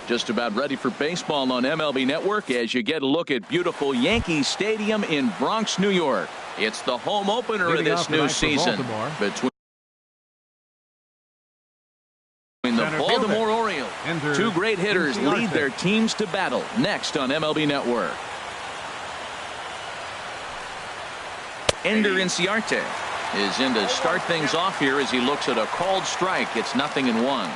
Just about ready for baseball on MLB Network as you get a look at beautiful Yankee Stadium in Bronx, New York. It's the home opener of this new season between the Baltimore Orioles. Two great hitters lead their teams to battle next on MLB Network. Ender Inciarte is in to start things off here as he looks at a called strike. It's 0-1.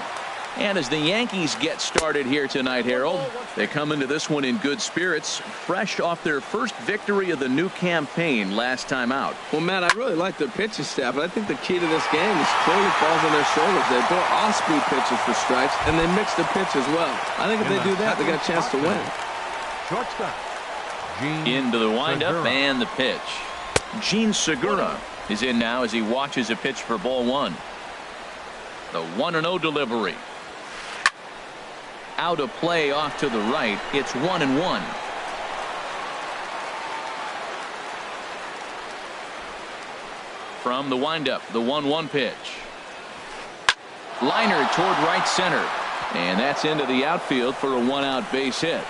And as the Yankees get started here tonight, Harold, they come into this one in good spirits, fresh off their first victory of the new campaign last time out. Well, Matt, I really like their pitching staff, but I think the key to this game is clearly falls on their shoulders. They throw off-speed pitches for strikes, and they mix the pitch as well. I think if they do that, they got a chance to win. Shortstop. Into the windup and the pitch. Gene Segura is in now as he watches a pitch for ball one. The 1-0 delivery. Out of play off to the right. It's 1-1. From the windup, the 1-1 pitch. Liner toward right center. And that's into the outfield for a one-out base hit.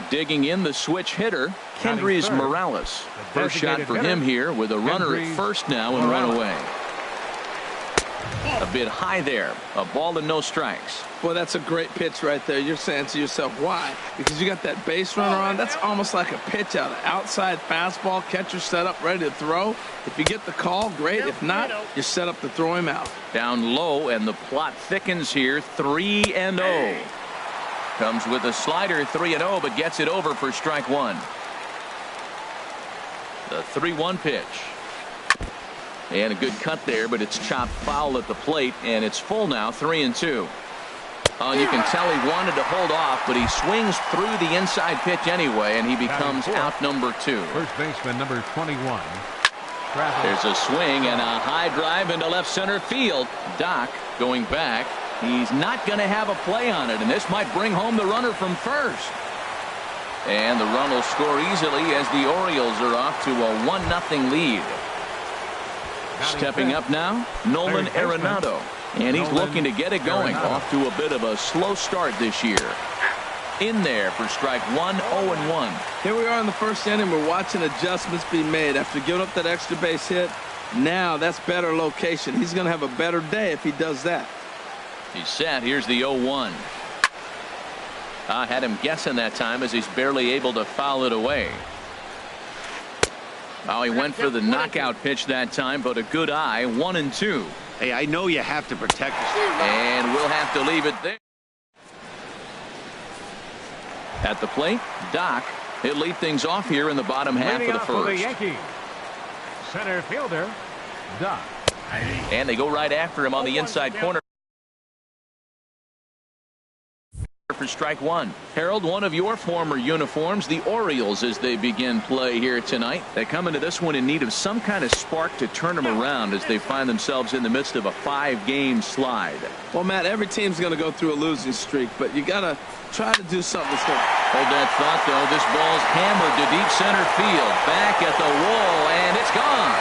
Digging in the switch hitter, Kendrys Morales. First shot for him here with a runner at first now and run away. A bit high there. A ball and no strikes. Well, that's a great pitch right there. You're saying to yourself, why? Because you got that base runner on. That's almost like a pitch out. Outside fastball, catcher set up, ready to throw. If you get the call, great. If not, you're set up to throw him out. Down low, and the plot thickens here. 3-0. Comes with a slider, 3-0, but gets it over for strike one. The 3-1 pitch. And a good cut there, but it's chopped foul at the plate, and it's full now, 3-2. Oh, and you can tell he wanted to hold off, but he swings through the inside pitch anyway, and he becomes out number 2. First baseman number 21. There's a swing and a high drive into left center field. Doc going back. He's not going to have a play on it, and this might bring home the runner from first. And the run will score easily as the Orioles are off to a 1-0 lead. Stepping up now, Nolan Arenado. And he's looking to get it going. Off to a bit of a slow start this year. In there for strike one, 0-1. Here we are in the first inning. We're watching adjustments be made after giving up that extra base hit. Now that's better location. He's going to have a better day if he does that. He's set. Here's the 0-1. I had him guessing that time as he's barely able to foul it away. Oh, he went for the knockout pitch that time, but a good eye. 1-2. Hey, I know you have to protect us. And we'll have to leave it there. At the plate, Doc. He'll lead things off here in the bottom half of the first. Center fielder, Doc. And they go right after him on the inside corner for strike one. Harold, one of your former uniforms, the Orioles, as they begin play here tonight. They come into this one in need of some kind of spark to turn them around as they find themselves in the midst of a 5-game slide. Well, Matt, every team's going to go through a losing streak, but you got to try to do something that's going to hold that thought, though. This ball's hammered to deep center field. Back at the wall, and it's gone.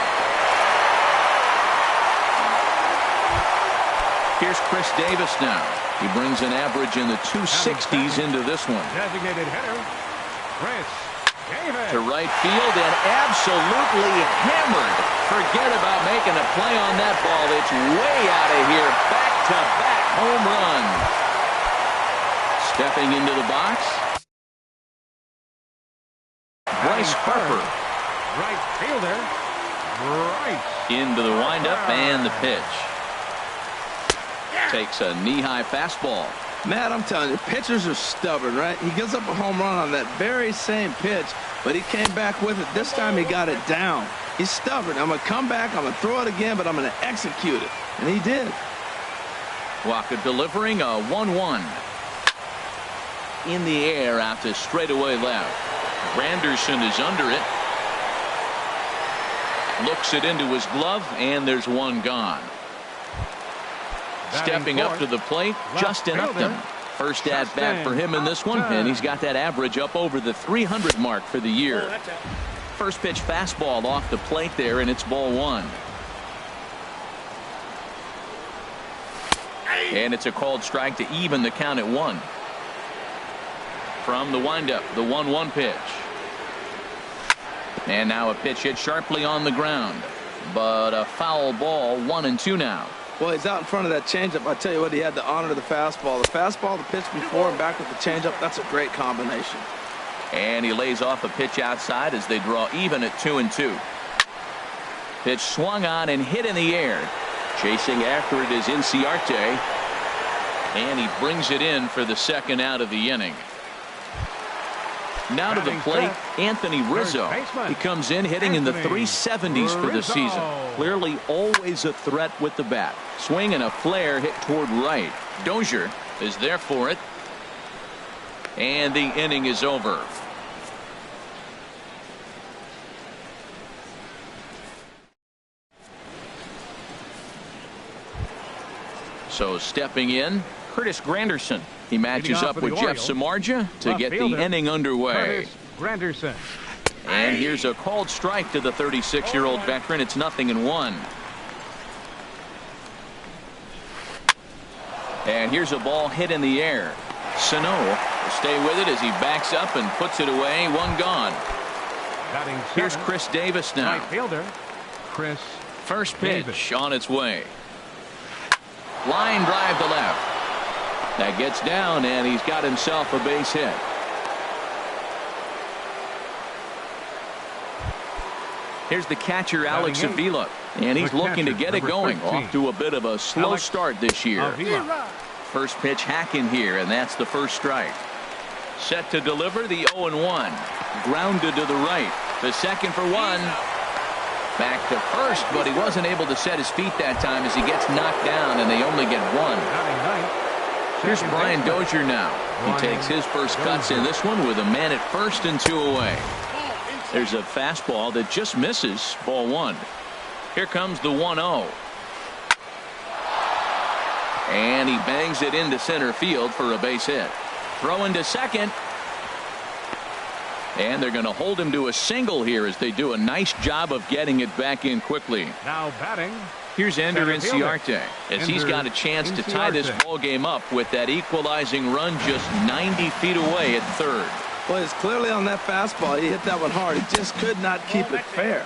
Here's Chris Davis now. He brings an average in the 260s into this one. Designated hitter, Chris Davis. To right field and absolutely hammered. Forget about making a play on that ball. It's way out of here. Back-to-back home run. Stepping into the box, Bryce Harper. Right fielder, Bryce. Into the windup and the pitch. Takes a knee-high fastball. Matt, I'm telling you, pitchers are stubborn, right? He gives up a home run on that very same pitch, but he came back with it. This time he got it down. He's stubborn. I'm going to come back, I'm going to throw it again, but I'm going to execute it. And he did. Walker delivering a 1-1. In the air out to straightaway left. Granderson is under it. Looks it into his glove, and there's one gone. Stepping up to the plate, Justin Upton. First at bat for him in this one, and he's got that average up over the 300 mark for the year. First pitch fastball off the plate there, and it's ball one. And it's a called strike to even the count at 1. From the windup, the 1-1 pitch. And now a pitch hit sharply on the ground. But a foul ball, 1-2 now. Well, he's out in front of that changeup. I tell you what, he had to honor the fastball. The fastball, the pitch before and back with the changeup, that's a great combination. And he lays off a pitch outside as they draw even at 2-2. Pitch swung on and hit in the air. Chasing after it is Inciarte. And he brings it in for the second out of the inning. Now to the plate, Anthony Rizzo. He comes in hitting in the 370s for the season. Clearly always a threat with the bat. Swing and a flare hit toward right. Dozier is there for it. And the inning is over. So stepping in, Curtis Granderson. He matches up with Jeff Samardzija to get the inning underway. Granderson. And here's a called strike to the 36-year-old veteran. It's 0-1. And here's a ball hit in the air. Sano will stay with it as he backs up and puts it away. One gone. Here's Chris Davis now. Right fielder, Chris. First pitch on its way. Line drive to left. That gets down, and he's got himself a base hit. Here's the catcher, Alex Avila, and he's looking to get it going. Off to a bit of a slow start this year. First pitch hacking here, and that's the first strike. Set to deliver the 0-1. Grounded to the right. The second for 1. Back to first, but he wasn't able to set his feet that time as he gets knocked down, and they only get 1. Here's Brian Dozier now. He takes his first cuts in this one with a man at first and 2 away. There's a fastball that just misses. Ball 1. Here comes the 1-0. And he bangs it into center field for a base hit. Throw into second. And they're going to hold him to a single here as they do a nice job of getting it back in quickly. Now batting. Here's Ender Inciarte as he's got a chance to tie this ball game up with that equalizing run just 90 feet away at third. Well, it's clearly on that fastball. He hit that one hard. He just could not keep it fair.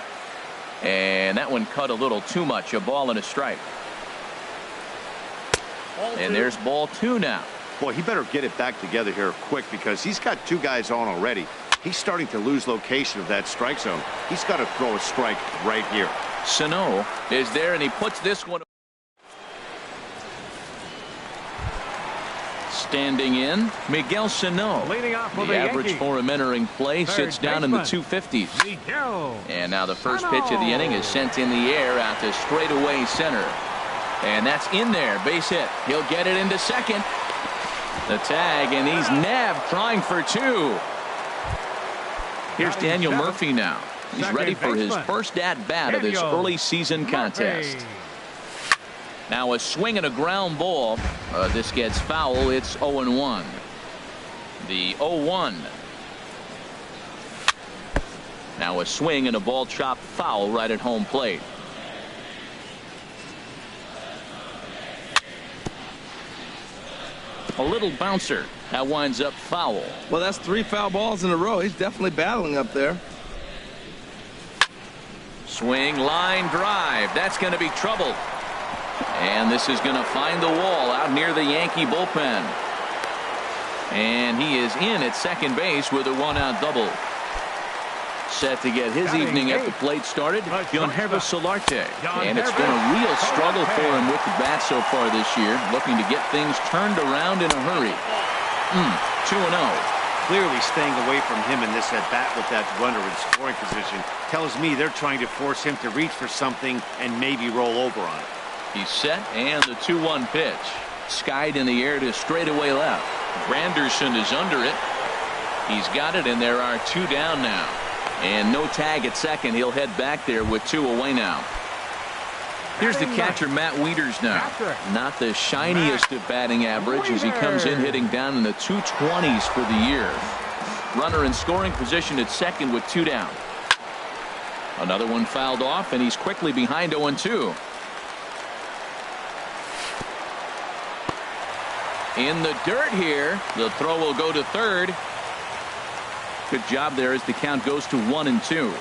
And that one cut a little too much. A ball and a strike. And there's ball 2 now. Boy, he better get it back together here quick because he's got 2 guys on already. He's starting to lose location of that strike zone. He's got to throw a strike right here. Sano is there, and he puts this one. Standing in, Miguel Sano. The average for him entering play sits down in the 250s. And now the first pitch of the inning is sent in the air out to straightaway center. And that's in there. Base hit. He'll get it into second. The tag, and he's nabbed trying for 2. Here's Daniel Murphy now. He's ready for his first at-bat of this early season contest. Now a swing and a ground ball. This gets foul. It's 0-1. The 0-1. Now a swing and a ball chopped foul right at home plate. A little bouncer. That winds up foul. Well, that's 3 foul balls in a row. He's definitely battling up there. Swing, line drive. That's going to be trouble. And this is going to find the wall out near the Yankee bullpen. And he is in at second base with a 1-out double. Set to get his evening at the plate started, Guillermo Solarte. And it's been a real struggle for him with the bat so far this year, looking to get things turned around in a hurry. 2-0. Clearly staying away from him in this at-bat with that runner in scoring position tells me they're trying to force him to reach for something and maybe roll over on it. He's set, and the 2-1 pitch. Skied in the air to straightaway left. Granderson is under it. He's got it, and there are 2 down now. And no tag at second. He'll head back there with 2 away now. Here's the catcher, Matt Wieters now. Not the shiniest of batting average as he comes in hitting down in the 220s for the year. Runner in scoring position at second with 2 down. Another one fouled off, and he's quickly behind 0-2. In the dirt here. The throw will go to third. Good job there as the count goes to 1-2.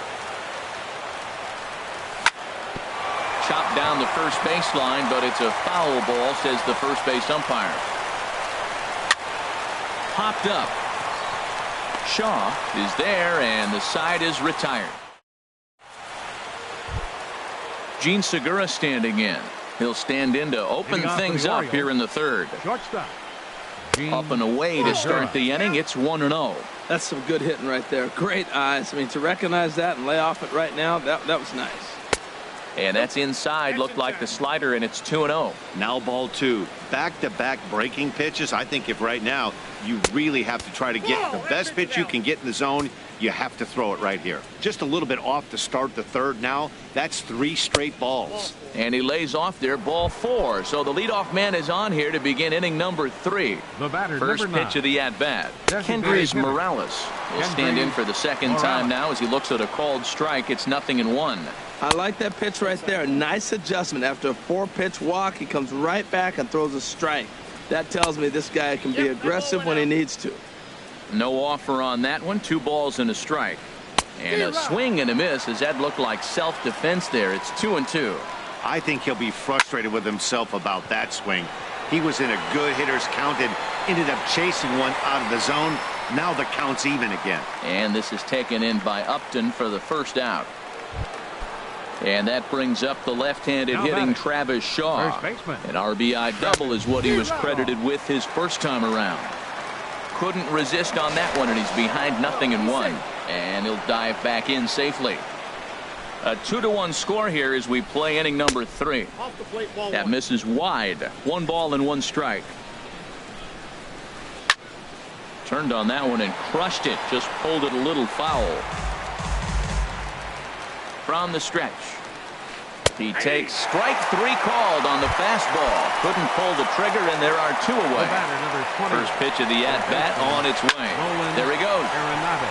Chopped down the first baseline, but it's a foul ball, says the first base umpire. Popped up. Shaw is there, and the side is retired. Gene Segura standing in. He'll stand in to open things up here in the third. Shortstop. Up and away to start the inning. It's 1-0. That's some good hitting right there. Great eyes. I mean, to recognize that and lay off it right now, that was nice. And that's inside. Looked like the slider, and it's 2-0. Now ball two. Back-to-back breaking pitches. I think if right now you really have to try to get the best pitch you can get in the zone, you have to throw it right here. Just a little bit off to start the third now. That's 3 straight balls. And he lays off there, ball 4. So the leadoff man is on here to begin inning number 3. The batter, first pitch of the at-bat. Kendrys Morales will stand in for the second time now as he looks at a called strike. It's 0-1. I like that pitch right there. Nice adjustment. After a 4-pitch walk, he comes right back and throws a strike. That tells me this guy can be aggressive when he needs to. No offer on that one. 2 balls and a strike. And a swing and a miss. As that looked like self-defense there. It's 2-2. I think he'll be frustrated with himself about that swing. He was in a good hitter's count and ended up chasing one out of the zone. Now the count's even again. And this is taken in by Upton for the first out. And that brings up the left-handed hitting Travis Shaw. An RBI double is what he was credited with his first time around. Couldn't resist on that one, and he's behind 0-1. And he'll dive back in safely. A 2-1 score here as we play inning number 3. That misses wide. 1 ball and 1 strike. Turned on that one and crushed it. Just pulled it a little foul. From the stretch. He takes strike 3 called on the fastball. Couldn't pull the trigger, and there are 2 away. First pitch of the at-bat on its way. There he goes.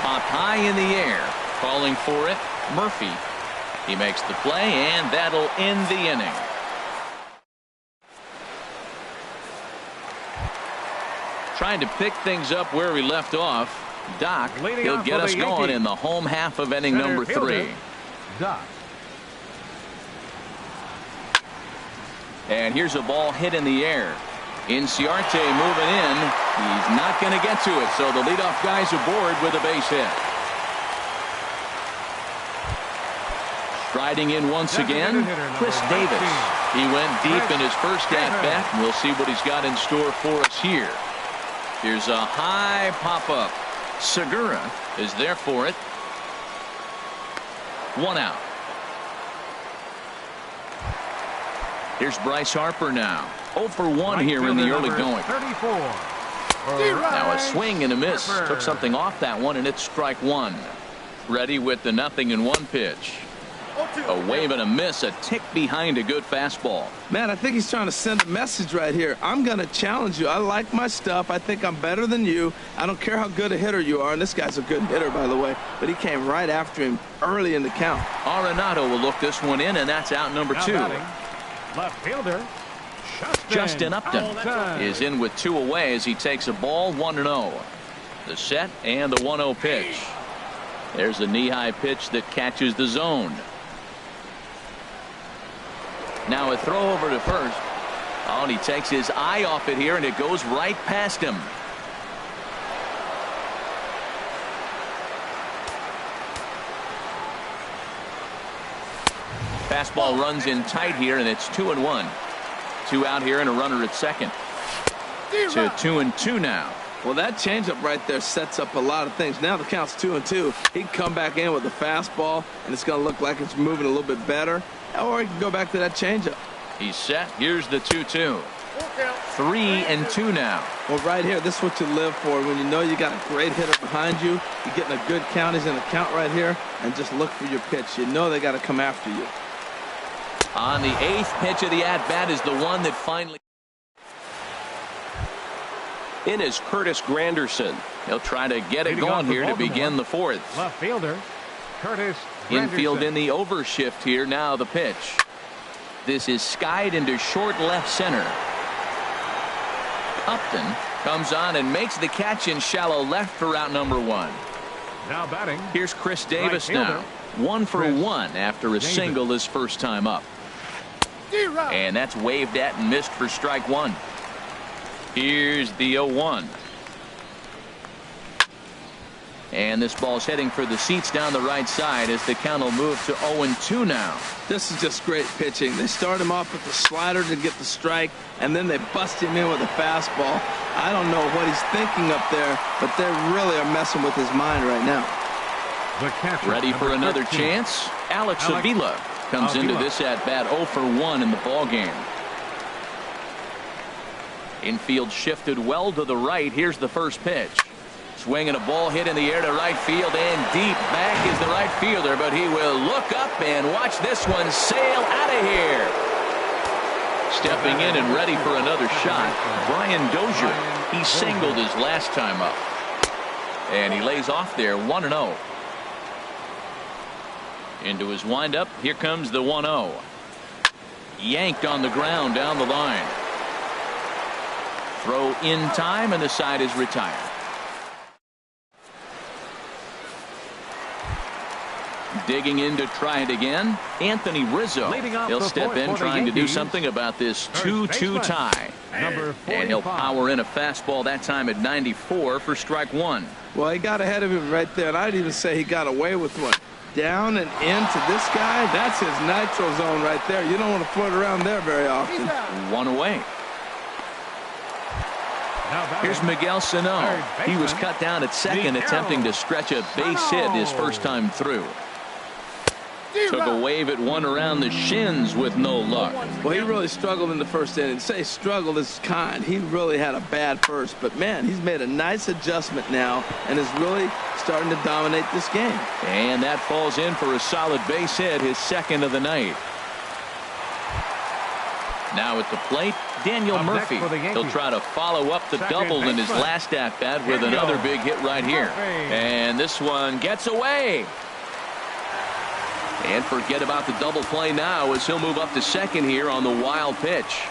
Popped high in the air. Calling for it, Murphy. He makes the play, and that'll end the inning. Trying to pick things up where we left off. Doc, he'll get us going in the home half of inning number 3. Doc. And here's a ball hit in the air. Inciarte moving in. He's not going to get to it, so the leadoff guy's aboard with a base hit. Striding in once again, Chris Davis. He went deep in his first at-bat, and we'll see what he's got in store for us here. Here's a high pop-up. Segura is there for it. 1 out. Here's Bryce Harper now. 0 for 1 here in the early going. 34. Now a swing and a miss. Took something off that one, and it's strike 1. Ready with the 0-1 pitch. A wave and a miss, a tick behind a good fastball. Man, I think he's trying to send a message right here. I'm going to challenge you. I like my stuff. I think I'm better than you. I don't care how good a hitter you are. And this guy's a good hitter, by the way. But he came right after him early in the count. Arenado will look this one in, and that's out number 2. Left fielder Justin Upton is in with 2 away as he takes a ball. 1-0. The set and the 1-0 pitch. There's a knee-high pitch that catches the zone. Now a throw over to first. Oh, and he takes his eye off it here, and it goes right past him. Fastball runs in tight here, and it's 2-1. 2 out here and a runner at second. To 2-2 now. Well, that changeup right there sets up a lot of things. Now the count's 2-2. He can come back in with the fastball, and it's going to look like it's moving a little bit better. Or he can go back to that changeup. He's set. Here's the 2-2. 3-2 now. Well, right here, this is what you live for. When you know you got a great hitter behind you, you're getting a good count. He's in a count right here, and just look for your pitch. You know they got to come after you. On the 8th pitch of the at-bat is the one that finally... In is Curtis Granderson. He'll try to get it going here to begin the 4th. Left fielder, Curtis Granderson. Infield in the overshift here. Now the pitch. This is skied into short left center. Upton comes on and makes the catch in shallow left for out number 1. Now batting. Here's Chris Davis Right now. 1 for Chris 1 after a Davis. single his first time up. And that's waved at and missed for strike 1. Here's the 0-1. And this ball's heading for the seats down the right side as the count will move to 0-2 now. This is just great pitching. They start him off with the slider to get the strike, and then they bust him in with a fastball. I don't know what he's thinking up there, but they really are messing with his mind right now. The catcher, Ready for number another 13. chance? Alex Avila comes into this at bat 0 for 1 in the ball game. Infield shifted well to the right. Here's the first pitch. Swinging a ball hit in the air to right field, and deep back is the right fielder, but he will look up and watch this one sail out of here. Stepping in and ready for another shot, Brian Dozier. He singled his last time up. And he lays off there 1-0. Into his windup, here comes the 1-0. Yanked on the ground down the line. Throw in time, and the side is retired. Digging in to try it again, Anthony Rizzo. He'll step in trying to do something about this 2-2 tie. Number 45. And he'll power in a fastball that time at 94 for strike 1. Well, he got ahead of him right there, and I'd even say he got away with one. Down and into this guy, that's his nitro zone right there. You don't want to float around there very often. 1 away. Now batting. Here's Miguel Sano. He was cut down at second, attempting to stretch a base hit his first time through. Took a wave at one around the shins with no luck. Well, he really struggled in the first inning. Say struggled is kind. He really had a bad first, but man, he's made a nice adjustment now and is really starting to dominate this game. And that falls in for a solid base hit, his second of the night. Now at the plate, Daniel Up next Murphy. for the Yankees. He'll try to follow up the Second double in his baseman. last at bat with Daniel another big hit right here. Murphy. And this one gets away. And forget about the double play now as he'll move up to second here on the wild pitch.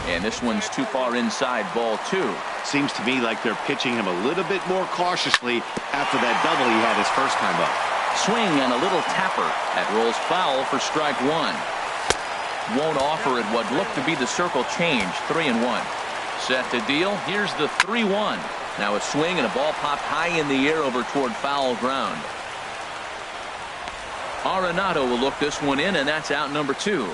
And this one's too far inside, ball 2. Seems to me like they're pitching him a little bit more cautiously after that double he had his first time up. Swing and a little tapper. That rolls foul for strike 1. Won't offer it what looked to be the circle change. 3-1. Set to deal. Here's the 3-1. Now a swing and a ball popped high in the air over toward foul ground. Arenado will look this one in, and that's out number 2.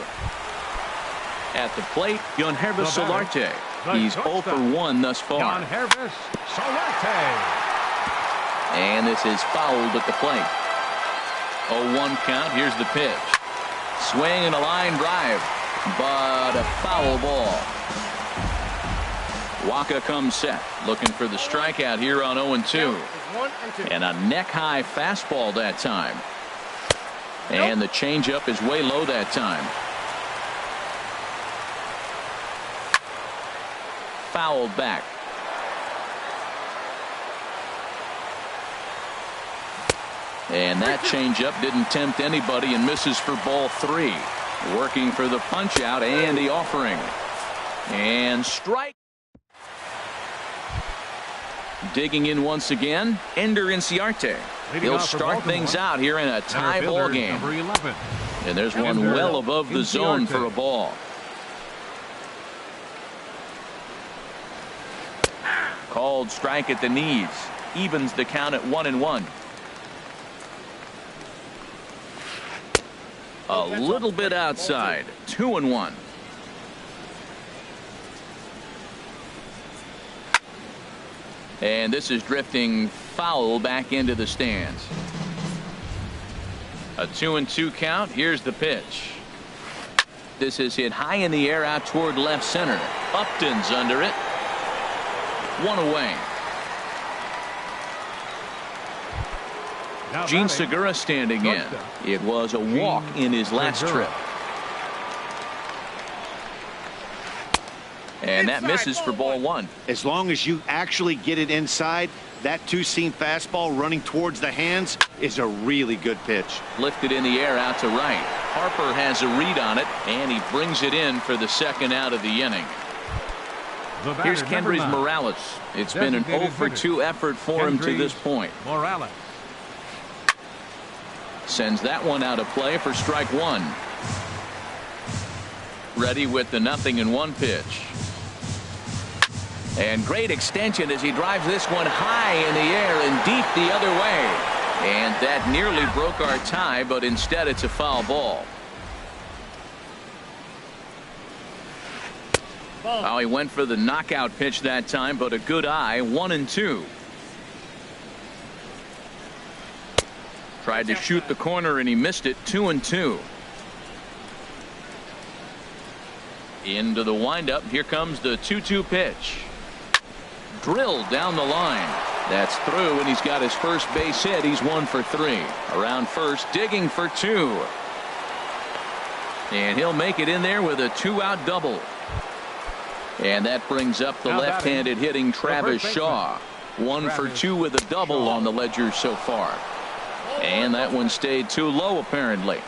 At the plate, Yonhervis Solarte. He's 0 for 1 thus far. Yonhervis Solarte. And this is fouled at the plate. 0-1 count. Here's the pitch. Swing and a line drive, but a foul ball. Waka comes set, looking for the strikeout here on 0-2. And a neck-high fastball that time. And the changeup is way low that time. Fouled back. And that changeup didn't tempt anybody and misses for ball 3. Working for the punch out and the offering. And strike. Digging in once again, Ender Inciarte. He'll start things out here in a tie ball game. Number 11. And there's one well above the zone for a ball. Called strike at the knees. Evens the count at 1-1. A little bit outside. 2-1. And this is drifting foul back into the stands. A 2-2 count. Here's the pitch. This is hit high in the air out toward left center. Upton's under it. 1 away. Now Gene batting. Segura standing in. It was a walk in his last Segura. trip. And that misses for ball 1. As long as you actually get it inside, that two-seam fastball running towards the hands is a really good pitch. Lifted in the air out to right. Harper has a read on it, and he brings it in for the second out of the inning. The batter, Here's number Kendrys 9. Morales. It's been an 0 for 2 effort for him to this point. Morales. Sends that one out of play for strike one. Ready with the 0-1 pitch. And great extension as he drives this one high in the air and deep the other way. And that nearly broke our tie, but instead it's a foul ball. Oh, he went for the knockout pitch that time, but a good eye. 1-2. Tried to shoot the corner and he missed it. 2-2. Into the windup. Here comes the 2-2 pitch. Drilled down the line. That's through, and he's got his first base hit. He's 1 for 3. Around first, digging for 2. And he'll make it in there with a 2-out double. And that brings up the left-handed hitting Travis Shaw. 1 for 2 with a double on the ledger so far. And that one stayed too low, apparently.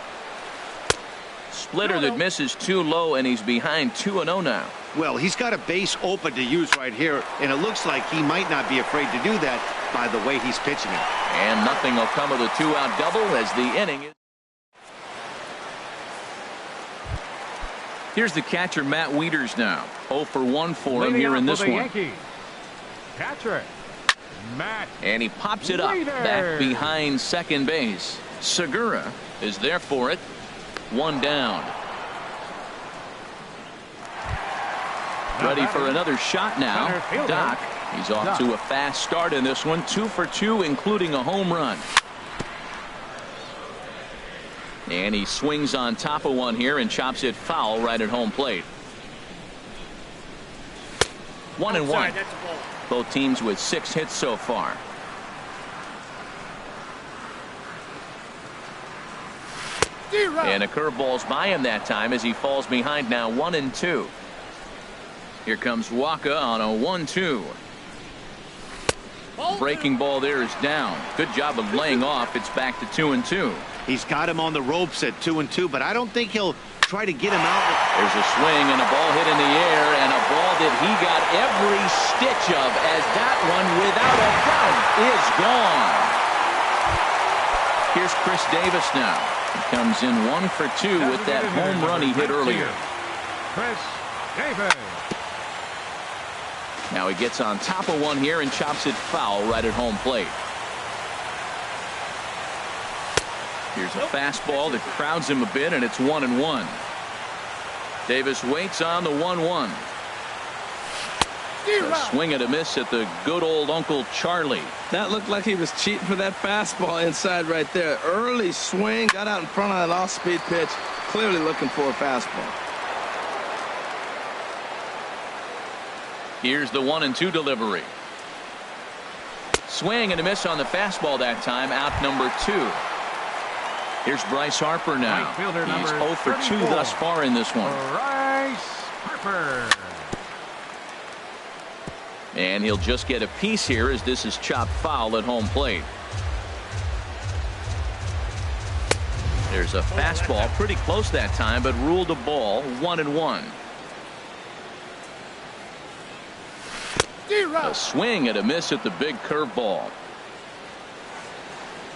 Splitter that misses too low, and he's behind 2-0 now. Well, he's got a base open to use right here, and it looks like he might not be afraid to do that by the way he's pitching it. And nothing will come of the 2-out double as the inning is. Here's the catcher, Matt Wieters, now. 0 for 1 for him here in this one. Yankees. Catcher, Matt. And he pops it up back behind second base. Segura is there for it. 1 down. Ready for another shot now. Doc. He's off to a fast start in this one. 2 for 2, including a home run. And he swings on top of one here and chops it foul right at home plate. 1-1. Both teams with 6 hits so far. And a curveball's by him that time as he falls behind now. 1-2. Here comes Waka on a 1-2. Breaking ball there is down. Good job of laying off. It's back to 2-2. He's got him on the ropes at 2-2, but I don't think he'll try to get him out. There's a swing and a ball hit in the air, and a ball that he got every stitch of, as that one, without a doubt, is gone. Here's Chris Davis now. He comes in 1 for 2 with that home run he hit earlier. Chris Davis. Now he gets on top of one here and chops it foul right at home plate. Here's a fastball that crowds him a bit, and it's 1-1. Davis waits on the 1-1. A swing and a miss at the good old Uncle Charlie. That looked like he was cheating for that fastball inside right there. Early swing, got out in front of that off-speed pitch. Clearly looking for a fastball. Here's the 1-2 delivery. Swing and a miss on the fastball that time. Out number 2. Here's Bryce Harper now. He's 0 for 2 thus far in this one. Bryce Harper. And he'll just get a piece here as this is chopped foul at home plate. There's a fastball pretty close that time, but ruled a ball. 1-1. A swing and a miss at the big curveball.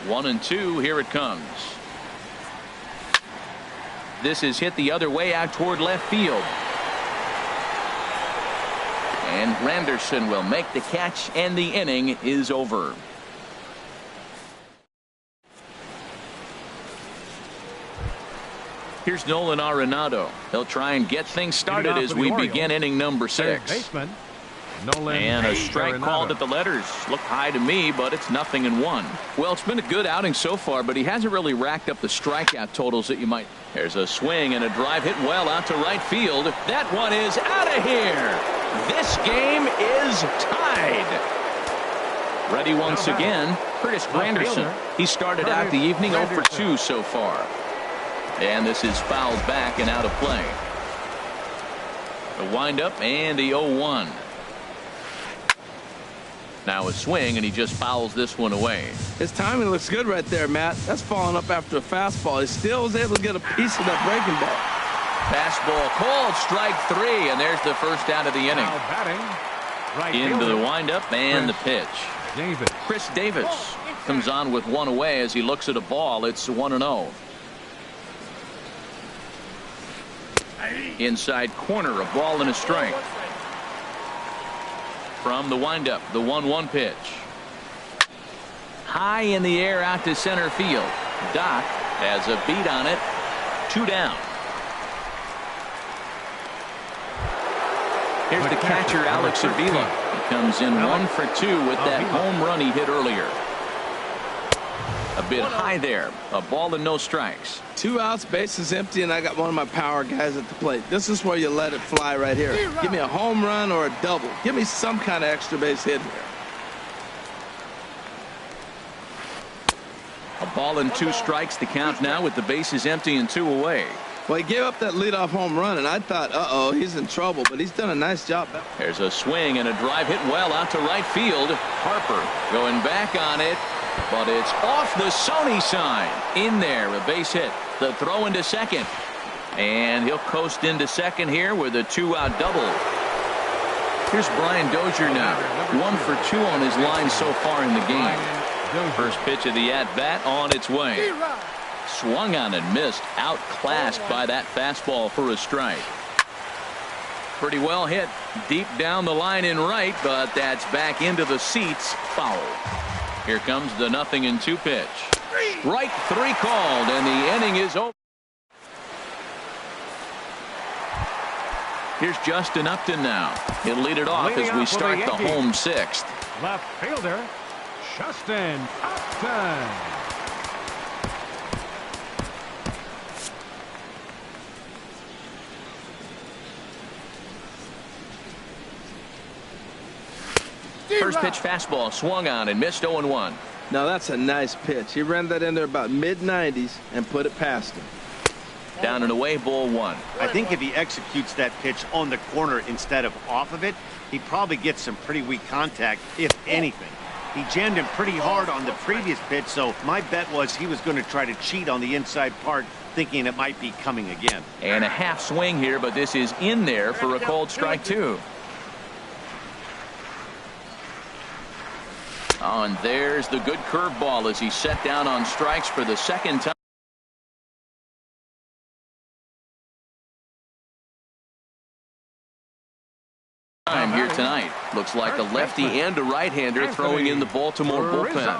1-2. Here it comes. This is hit the other way out toward left field. And Granderson will make the catch, and the inning is over. Here's Nolan Arenado. He'll try and get things started as we begin inning number 6. And a strike called at the letters. Looked high to me, but it's 0-1. Well, it's been a good outing so far, but he hasn't really racked up the strikeout totals that you might. There's a swing and a drive hit well out to right field. That one is out of here. This game is tied. Ready once again, Curtis Granderson. He started out the evening 0 for 2 so far. And this is fouled back and out of play. The windup and the 0-1. Now a swing, and he just fouls this one away. His timing looks good right there, Matt. That's falling up after a fastball. He still was able to get a piece of that breaking ball. Fastball called, strike 3, and there's the first out of the inning. Now batting, right Into the fielder, windup and the pitch. Davis. Chris Davis comes on with one away as he looks at a ball. It's 1-0. Inside corner, a ball and a strike. From the windup, the 1-1 pitch. High in the air out to center field. Doc has a beat on it. 2 down. Here's the catcher, Alex Avila. He comes in 1 for 2 with that home run he hit earlier. A bit high there. A ball and no strikes. 2 outs, bases empty, and I got one of my power guys at the plate. This is where you let it fly right here. Give me a home run or a double. Give me some kind of extra base hit here. A ball and 2 strikes to count now with the bases empty and 2 away. Well, he gave up that leadoff home run, and I thought, uh-oh, he's in trouble, but he's done a nice job. There's a swing and a drive hit well out to right field. Harper going back on it, but it's off the Sony sign. In there, a base hit. The throw into second. And he'll coast into second here with a 2-out double. Here's Brian Dozier now. 1 for 2 on his line so far in the game. First pitch of the at-bat on its way. Swung on and missed. Outclassed by that fastball for a strike. Pretty well hit deep down the line in right, but that's back into the seats. Foul. Here comes the 0-2 pitch. Strike 3 called, and the inning is over. Here's Justin Upton now. He'll lead it off as we start the home 6th. Left fielder, Justin Upton. First pitch fastball swung on and missed 0-1. Now that's a nice pitch. He ran that in there about mid-90s and put it past him. Down and away, ball 1. I think if he executes that pitch on the corner instead of off of it, he probably gets some pretty weak contact, if anything. He jammed him pretty hard on the previous pitch, so my bet was he was going to try to cheat on the inside part, thinking it might be coming again. And a half swing here, but this is in there for a called strike 2. Oh, and there's the good curveball as he set down on strikes for the second time here tonight. Looks like a lefty and a right-hander throwing in the Baltimore bullpen.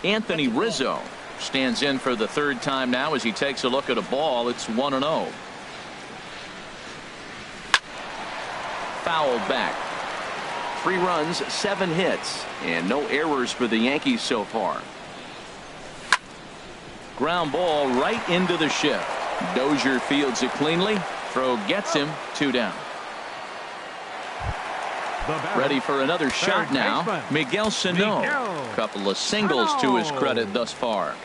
Anthony Rizzo stands in for the 3rd time now as he takes a look at a ball. It's 1-0. Fouled back. 3 runs, 7 hits, and no errors for the Yankees so far. Ground ball right into the shift. Dozier fields it cleanly. Throw gets him. 2 down. Ready for another shot now. Miguel Sano. Couple of singles to his credit thus far.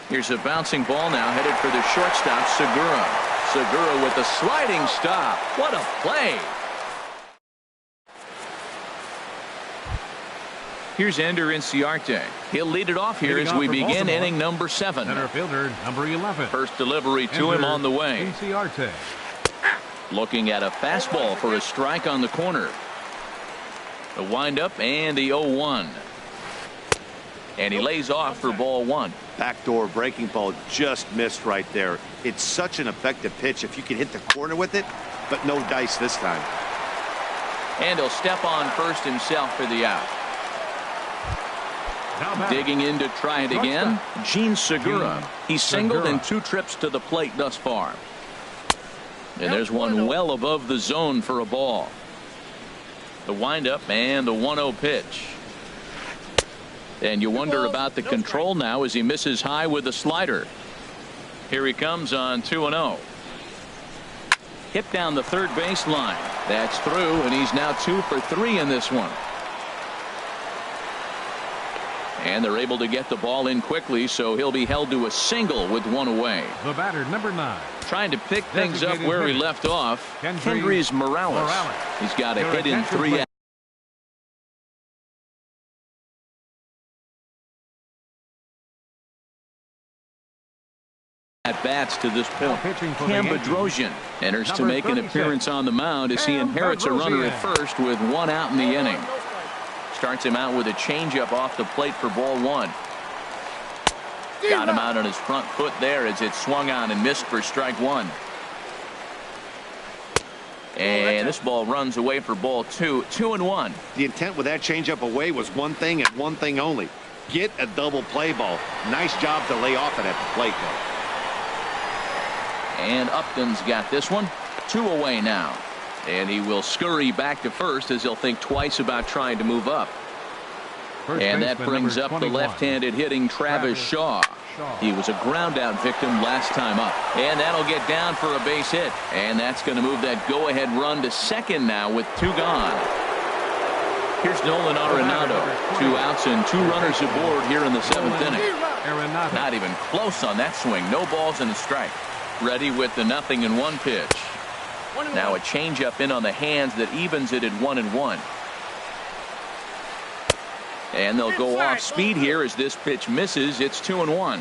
Here's a bouncing ball now headed for the shortstop, Segura. Segura with a sliding stop. What a play. Here's Ender Inciarte. He'll lead it off here as we begin inning number 7. Center fielder, number 11. First delivery to him on the way. Inciarte. Looking at a fastball for a strike on the corner. The windup and the 0-1. And he lays off for ball 1. Backdoor breaking ball just missed right there. It's such an effective pitch if you can hit the corner with it, but no dice this time. And he'll step on first himself for the out. Digging in to try it again, Gene Segura. He's singled in 2 trips to the plate thus far. And there's one well above the zone for a ball. The windup and the 1-0 pitch. And you wonder about the control now as he misses high with a slider. Here he comes on 2-0. Hit down the third baseline. That's through, and he's now 2 for 3 in this one. And they're able to get the ball in quickly, so he'll be held to a single with 1 away. The batter, number 9. Trying to pick things up where he left off. Kendrys Morales. He's got a hit in 3 at bats to this point. Cam Bedrosian enters to Number make an 36. appearance on the mound as he inherits a runner at first with one out in the inning. Starts him out with a changeup off the plate for ball one. Got him out on his front foot there as it swung on and missed for strike one. And this ball runs away for ball two. 2-1. The intent with that changeup away was one thing and one thing only. Get a double play ball. Nice job to lay off it at the plate, though. And Upton's got this one. 2 away now. And he will scurry back to first as he'll think twice about trying to move up. And that brings up the left-handed hitting Travis Shaw. He was a ground out victim last time up. And that'll get down for a base hit. And that's going to move that go-ahead run to second now with 2 gone. Here's Nolan Arenado. 2 outs and 2 runners aboard here in the 7th inning. Not even close on that swing. No balls and a strike. Ready with the 0-1 pitch. Now a changeup in on the hands that evens it at 1-1. And they'll go off speed here as this pitch misses. It's 2-1.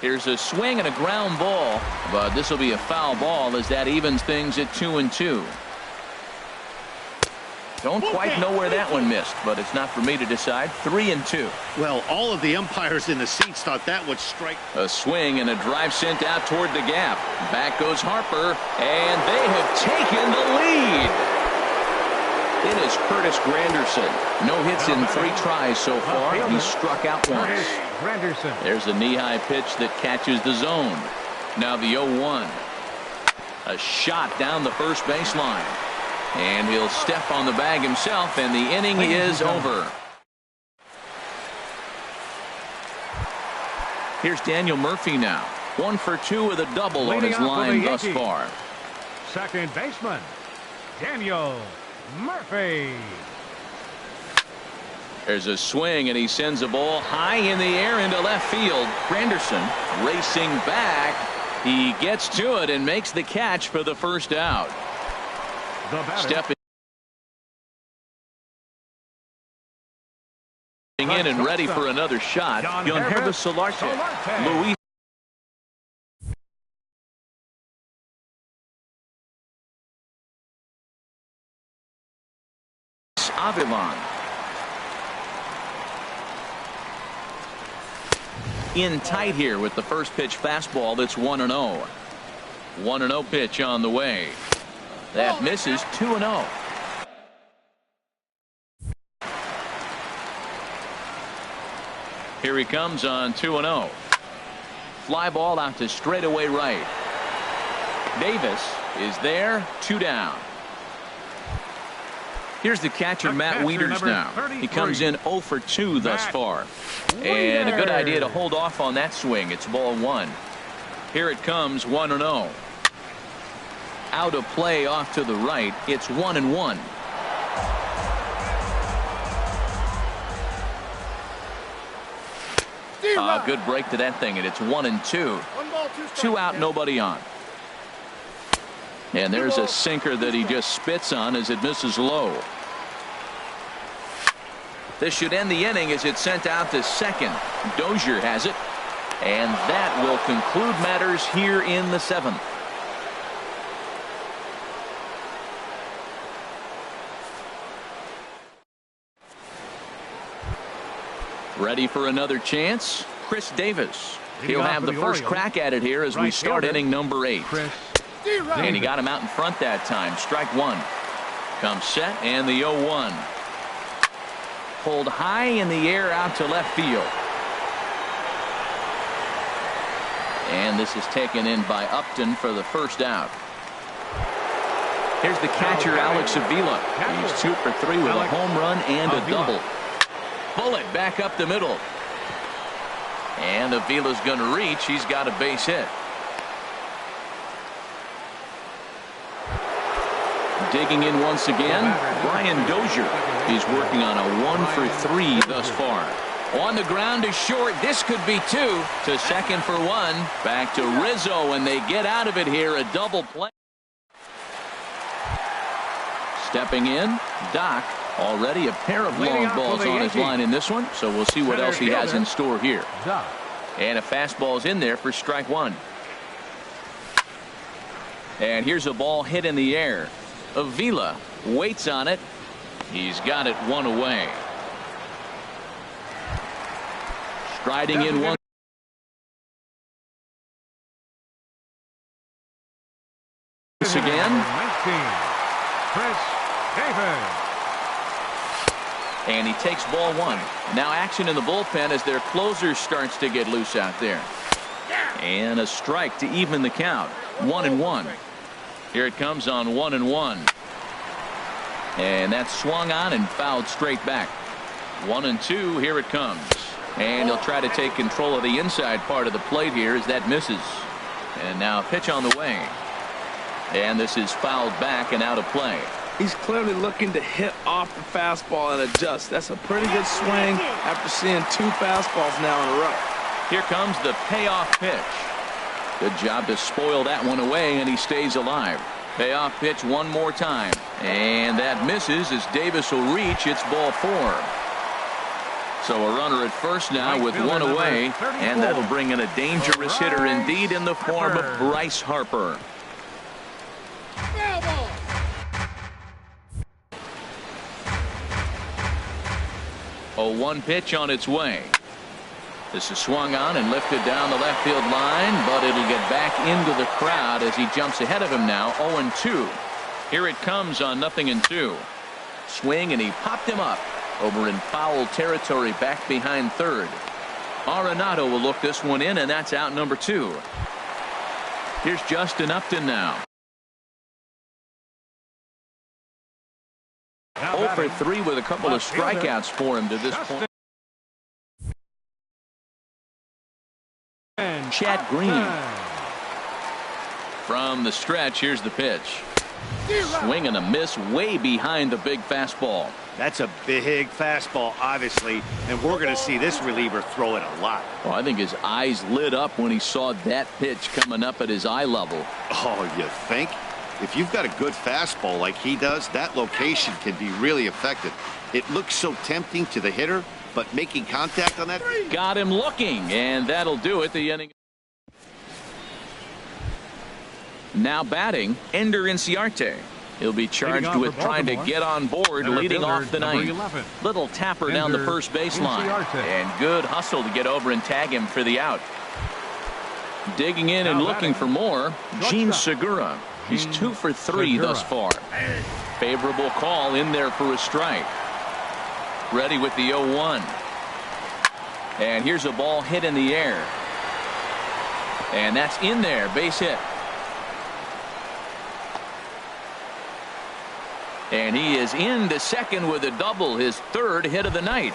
Here's a swing and a ground ball, but this will be a foul ball as that evens things at 2-2. Don't quite know where that one missed, but it's not for me to decide. 3-2. Well, all of the umpires in the seats thought that would strike. A swing and a drive sent out toward the gap. Back goes Harper, and they have taken the lead. It is Curtis Granderson. No hits in 3 tries so far. He struck out once. There's a knee-high pitch that catches the zone. Now the 0-1. A shot down the first baseline. And he'll step on the bag himself, and the inning is over. Here's Daniel Murphy now. 1 for 2 with a double on his line thus far. Second baseman, Daniel Murphy. There's a swing, and he sends a ball high in the air into left field. Granderson racing back. He gets to it and makes the catch for the first out. Stepping in and ready for another shot. Yonhervis Solarte. Luis Avilan. In tight here with the first pitch fastball that's 1-0. 1-0 pitch on the way. That misses. 2-0. Here he comes on 2-0. Fly ball out to straightaway right. Davis is there. 2 down. Here's the catcher, Matt Wieters now. He comes in 0 for 2 thus far. And a good idea to hold off on that swing. It's ball 1. Here it comes. 1-0. Out of play off to the right. It's 1-1. Good break to that thing, and it's 1-2. 2 out, nobody on. And there's a sinker that he just spits on as it misses low. This should end the inning as it's sent out to second. Dozier has it. And that will conclude matters here in the 7th. Ready for another chance? Chris Davis. He'll have the first crack at it here as we start inning number 8. And he got him out in front that time. Strike 1. Comes set, and the 0-1. Pulled high in the air out to left field. And this is taken in by Upton for the first out. Here's the catcher, Alex Avila. He's 2 for 3 with a home run and a double. Bullet back up the middle. And Avila's going to reach. He's got a base hit. Digging in once again, Brian Dozier. He's working on a 1 for 3 thus far. On the ground to short. This could be 2. To second for 1. Back to Rizzo, and they get out of it here. A double play. Stepping in, Doc. Already a pair of long balls on his line in this one, so we'll see what else he has in store here. And a fastball's in there for strike one. And here's a ball hit in the air. Avila waits on it. He's got it one away. Striding in one. Again. 19, Chris Davis. And he takes ball one. Now action in the bullpen as their closer starts to get loose out there. And a strike to even the count. 1-1. Here it comes on 1-1. And that's swung on and fouled straight back. 1-2. Here it comes. And he'll try to take control of the inside part of the plate here as that misses. And now a pitch on the way. And this is fouled back and out of play. He's clearly looking to hit off the fastball and adjust. That's a pretty good swing after seeing 2 fastballs now in a row. Here comes the payoff pitch. Good job to spoil that one away, and he stays alive. Payoff pitch one more time. And that misses as Davis will reach. It's ball 4. So a runner at first now with one away, and that'll bring in a dangerous hitter indeed in the form of Bryce Harper. A 1 pitch on its way. This is swung on and lifted down the left field line, but it'll get back into the crowd as he jumps ahead of him now. 0-2. Here it comes on 0-2. Swing, and he popped him up over in foul territory back behind third. Arenado will look this one in, and that's out number 2. Here's Justin Upton now. 0 for 3 with a couple of strikeouts for him to this point. Chad Green. From the stretch, here's the pitch. Swing and a miss way behind the big fastball. That's a big fastball, obviously, and we're going to see this reliever throw it a lot. Well, I think his eyes lit up when he saw that pitch coming up at his eye level. Oh, you think? If you've got a good fastball like he does, that location can be really effective. It looks so tempting to the hitter, but making contact on that. Got him looking, and that'll do it. The inning. Now batting, Ender Inciarte. He'll be charged with trying to get on board, leading off the ninth. Little tapper down the first baseline, and good hustle to get over and tag him for the out. Digging in and looking for more, Gene Segura. He's 2 for 3 thus far. Favorable call in there for a strike. Ready with the 0-1. And here's a ball hit in the air. And that's in there, base hit. And he is into second with a double, his 3rd hit of the night.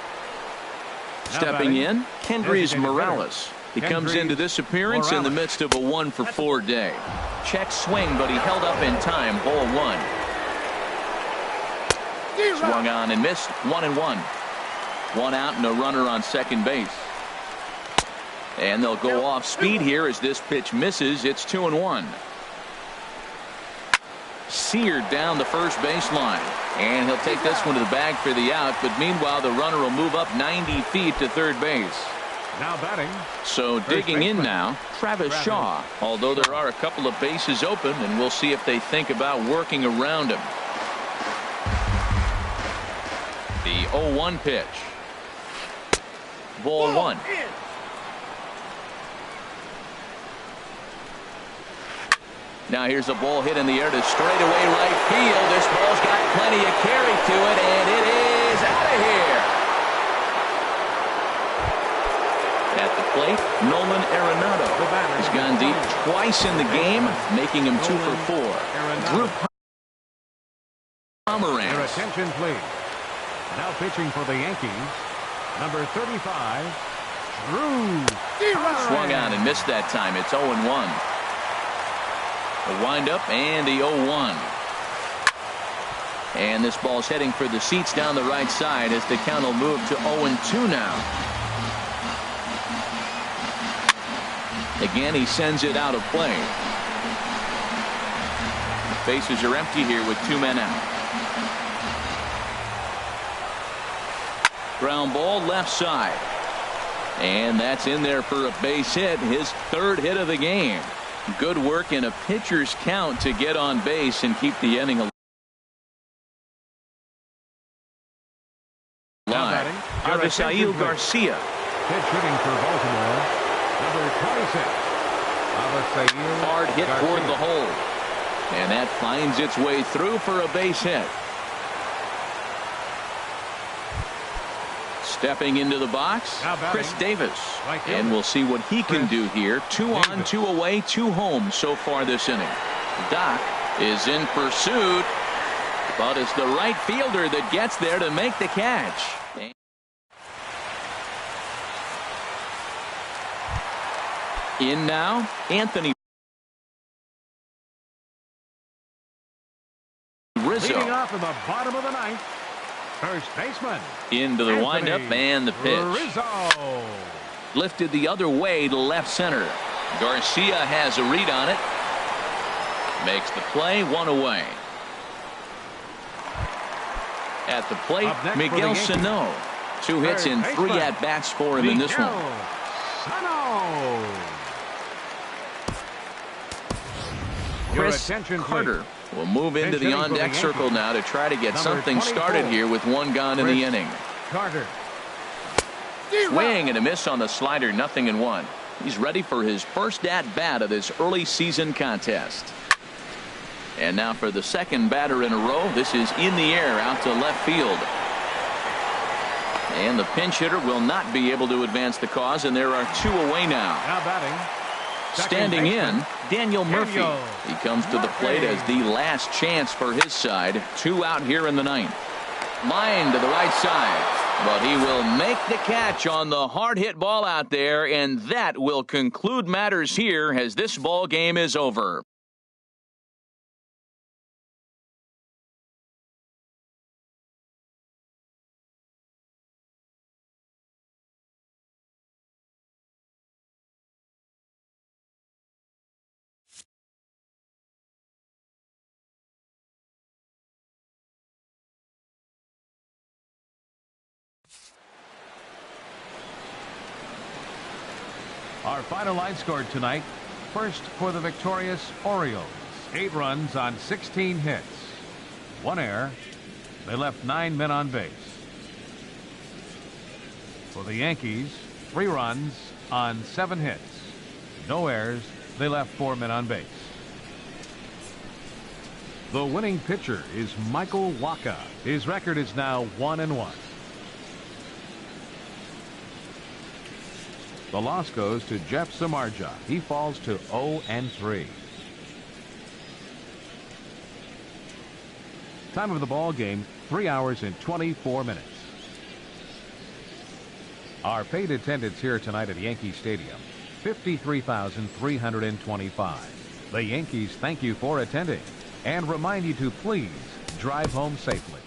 Stepping in, Kendrys Morales. He comes into this appearance in the midst of a 1 for 4 day. Check swing, but he held up in time. Ball 1. Swung on and missed. 1-1. 1 out and a runner on second base. And they'll go off speed here as this pitch misses. It's 2-1. Seared down the first baseline, and he'll take this one to the bag for the out, but meanwhile the runner will move up 90 feet to third base. Now batting. So digging in now, Travis Shaw, although there are a couple of bases open, and we'll see if they think about working around him. The 0-1 pitch. Ball 1. Now here's a ball hit in the air to straightaway right field. This ball's got plenty of carry to it, and it is out of here. At the plate, Nolan Arenado has gone deep twice in the game, making him 2 for 4. Drew Pomeranz. Your attention, please. Now pitching for the Yankees, number 35, Drew Pomeranz. Swung on and missed that time. It's 0-1. A windup and the 0-1. And this ball's heading for the seats down the right side as the count will move to 0-2 now. Again, he sends it out of play. The bases are empty here with 2 men out. Ground ball left side. And that's in there for a base hit, his third hit of the game. Good work in a pitcher's count to get on base and keep the inning alive. Avisail Garcia. Pitch hitting for Baltimore. Number 26. Avisail Hard hit Garcia. toward the hole. And that finds its way through for a base hit. Stepping into the box, Chris Davis. And we'll see what he can do here. 2 on, 2 away, 2 home so far this inning. Doc is in pursuit, but it's the right fielder that gets there to make the catch. In now, Anthony Rizzo. Leading off in the bottom of the ninth. First baseman. Into the windup and the pitch. Rizzo. Lifted the other way to left center. Garcia has a read on it. Makes the play, 1 away. At the plate, Miguel Sano. 2 hits and 3 at-bats for him in this one. Chris Carter will move into the on-deck circle now to try to get something started here with 1 gone in the inning. Carter. Swing and a miss on the slider, 0-1. He's ready for his first at-bat of this early season contest. And now for the second batter in a row. This is in the air out to left field. And the pinch hitter will not be able to advance the cause, and there are 2 away now. Now batting. Standing in, Daniel Murphy. He comes to the plate as the last chance for his side. 2 out here in the ninth. Line to the right side, but he will make the catch on the hard hit ball out there, and that will conclude matters here as this ball game is over. Our final line scored tonight. First for the victorious Orioles. 8 runs on 16 hits. 1 error. They left 9 men on base. For the Yankees, 3 runs on 7 hits. No errors. They left 4 men on base. The winning pitcher is Michael Wacha. His record is now 1-1. The loss goes to Jeff Samardzija. He falls to 0-3. Time of the ball game, 3 hours and 24 minutes. Our paid attendance here tonight at Yankee Stadium, 53,325. The Yankees thank you for attending and remind you to please drive home safely.